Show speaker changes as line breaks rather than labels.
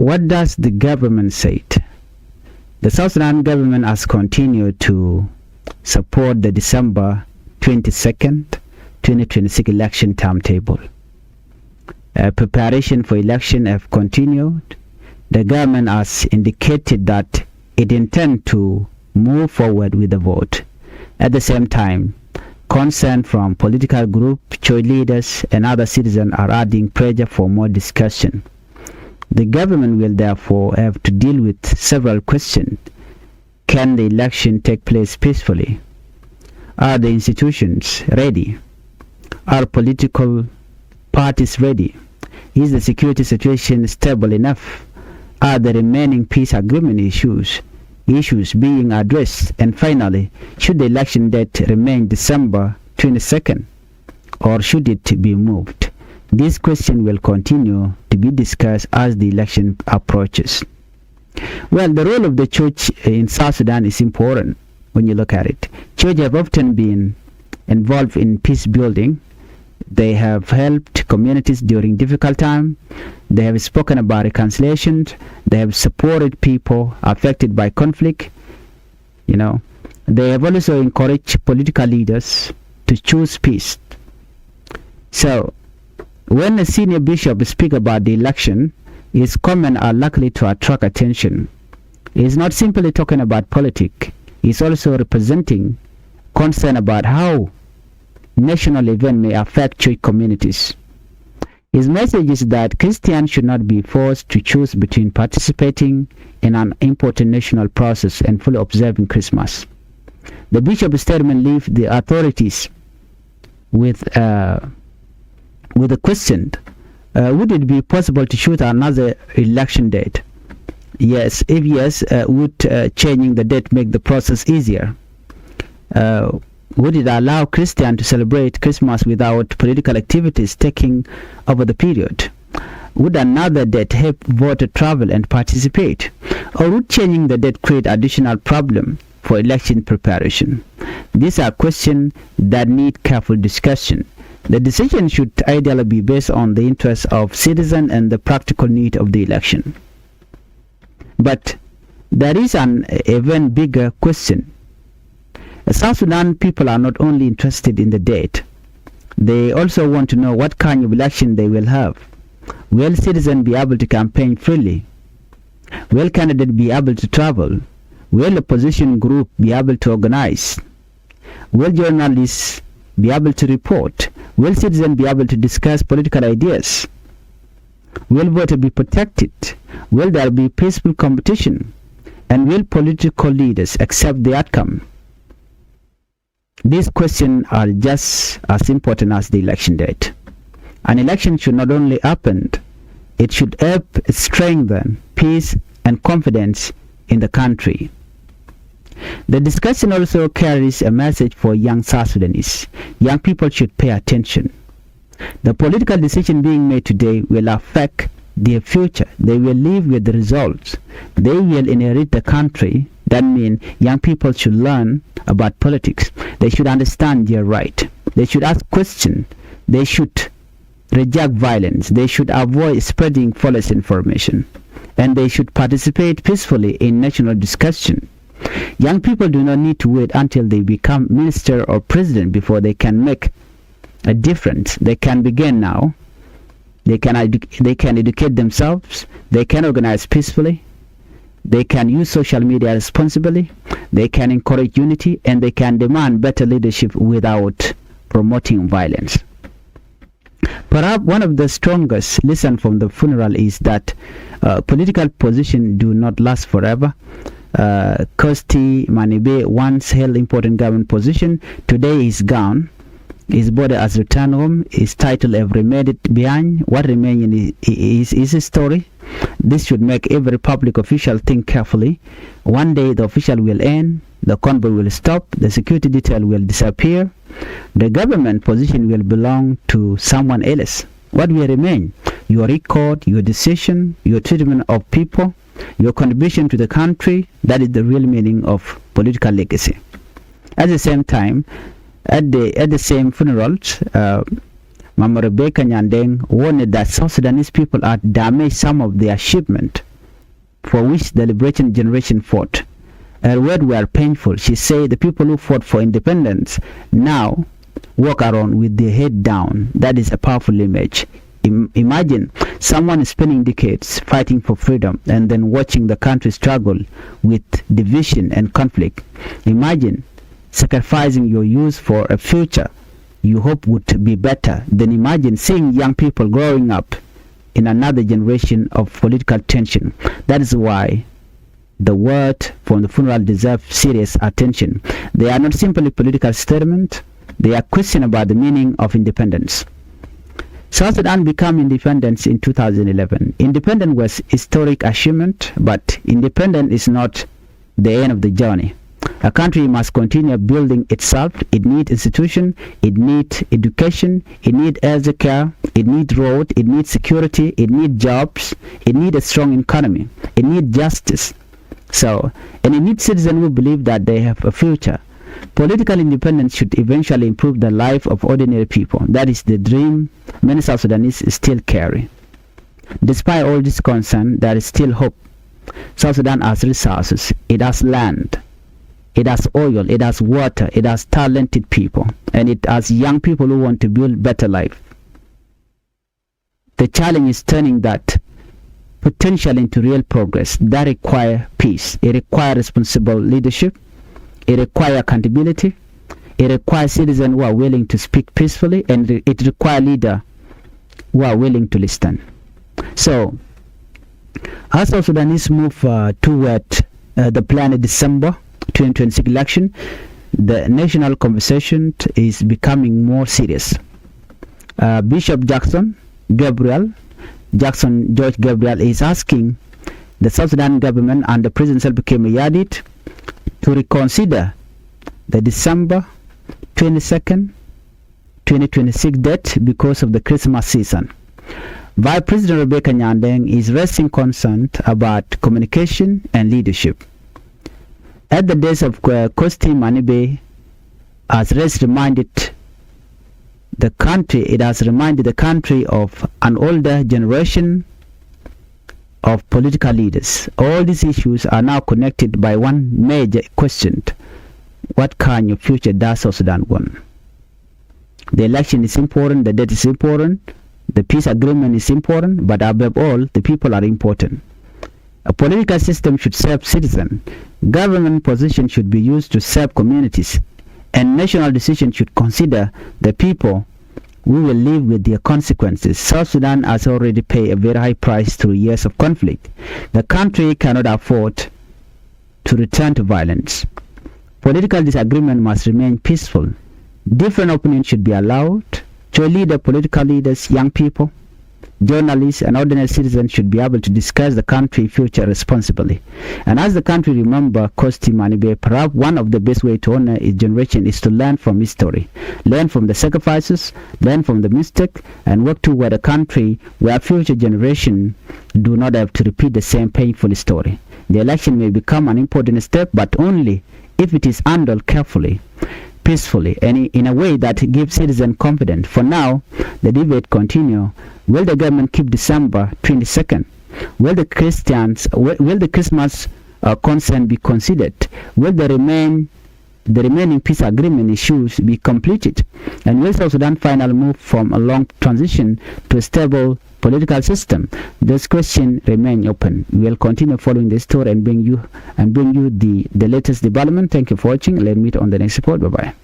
what does the government say? The South Sudan government has continued to support the December 22nd, 2026 election timetable. Preparation for election have continued. The government has indicated that it intends to move forward with the vote. At the same time, concern from political groups, choice leaders, and other citizens are adding pressure for more discussion. The government will therefore have to deal with several questions. Can the election take place peacefully? Are the institutions ready? Are political parties ready? Is the security situation stable enough? Are the remaining peace agreement issues being addressed? And finally, should the election date remain December 22nd, or should it be moved? This question will continue to be discussed as the election approaches. Well, the role of the church in South Sudan is important when you look at it. Churches have often been involved in peace building. They have helped communities during difficult times. They have spoken about reconciliation. They have supported people affected by conflict. They have also encouraged political leaders to choose peace. So, when a senior bishop speaks about the election, his comments are likely to attract attention. He is not simply talking about politics. He is also representing concern about how national event may affect church communities. His message is that Christians should not be forced to choose between participating in an important national process and fully observing Christmas. The bishop's statement leaves the authorities with a question. Would it be possible to shoot another election date? Yes. If yes, would changing the date make the process easier? Would it allow Christians to celebrate Christmas without political activities taking over the period? Would another date help voters travel and participate? Or would changing the date create additional problem for election preparation? These are questions that need careful discussion. The decision should ideally be based on the interests of citizens and the practical need of the election. But there is an even bigger question. South Sudan people are not only interested in the date, they also want to know what kind of election they will have. Will citizens be able to campaign freely? Will candidates be able to travel? Will opposition group be able to organize? Will journalists be able to report? Will citizens be able to discuss political ideas? Will voters be protected? Will there be peaceful competition? And will political leaders accept the outcome? These questions are just as important as the election date. An election should not only happen, it should help strengthen peace and confidence in the country. The discussion also carries a message for young South Sudanese. Young people should pay attention. The political decision being made today will affect their future. They will live with the results. They will inherit the country. That means young people should learn about politics. They should understand their right. They should ask questions. They should reject violence. They should avoid spreading false information. And they should participate peacefully in national discussion. Young people do not need to wait until they become minister or president before they can make a difference. They can begin now. They can educate themselves. They can organize peacefully. They can use social media responsibly. They can encourage unity, and they can demand better leadership without promoting violence. Perhaps one of the strongest lessons from the funeral is that political positions do not last forever. Kosti Manibe once held important government position. Today is gone. His body has returned home. His title have remained behind. What remains is his story. This should make every public official think carefully. One day the official will end. The convoy will stop. The security detail will disappear. The government position will belong to someone else. What will remain? Your record, your decision, your treatment of people, your contribution to the country. That is the real meaning of political legacy. At the same time, at the same funerals, Mama Rebecca Nyandeng warned that South Sudanese people had damaged some of their achievement for which the liberation generation fought. Her words were painful. She said the people who fought for independence now walk around with their head down. That is a powerful image. Imagine someone spending decades fighting for freedom and then watching the country struggle with division and conflict. Imagine sacrificing your youth for a future you hope would be better. Then imagine seeing young people growing up in another generation of political tension. That is why the word from the funeral deserve serious attention. They are not simply political statements. They are questions about the meaning of independence. South Sudan became independent in 2011. Independence was historic achievement, but independence is not the end of the journey. A country must continue building itself. It needs institutions, it needs education, it needs health care, it needs road, it needs security, it needs jobs, it needs a strong economy, it needs justice. And it needs citizens who believe that they have a future. Political independence should eventually improve the life of ordinary people. That is the dream many South Sudanese still carry. Despite all this concern, there is still hope. South Sudan has resources. It has land. It has oil. It has water. It has talented people. And it has young people who want to build better life. The challenge is turning that potential into real progress. That requires peace. It requires responsible leadership. It requires accountability. It requires citizens who are willing to speak peacefully, and it requires leaders who are willing to listen. So, as South Sudanese move toward the planned December 2026 election, the national conversation is becoming more serious. Bishop Gabriel George Gabriel is asking the South Sudan government and the President Salva Kiir Mayardit to reconsider the December 22nd, 2026 date because of the Christmas season. Vice President Rebecca Nyandeng is raising concern about communication and leadership. At the days of Kosti Manibe has reminded the country of an older generation of political leaders. All these issues are now connected by one major question: what kind of future does South Sudan want? The election is important, the date is important, the peace agreement is important, but above all, the people are important. A political system should serve citizens, government position should be used to serve communities, and national decisions should consider the people who will live with their consequences. South Sudan has already paid a very high price through years of conflict. The country cannot afford to return to violence. Political disagreement must remain peaceful. Different opinions should be allowed. To lead the political leaders, young people, journalists, and ordinary citizens should be able to discuss the country's future responsibly. And as the country remember Kosti Manibe, perhaps one of the best ways to honor its generation is to learn from history, learn from the sacrifices, learn from the mistakes, and work toward a country where future generations do not have to repeat the same painful story. The election may become an important step, but only if it is handled carefully, peacefully, and in a way that gives citizens confidence. For now, the debate continues. Will the government keep December 22nd? Will the Christmas concern be considered? Will the remaining peace agreement issues be completed? And will South Sudan finally move from a long transition to a stable political system? Those questions remain open. We will continue following this story and bring you the latest development. Thank you for watching. Let's meet on the next report. Bye bye.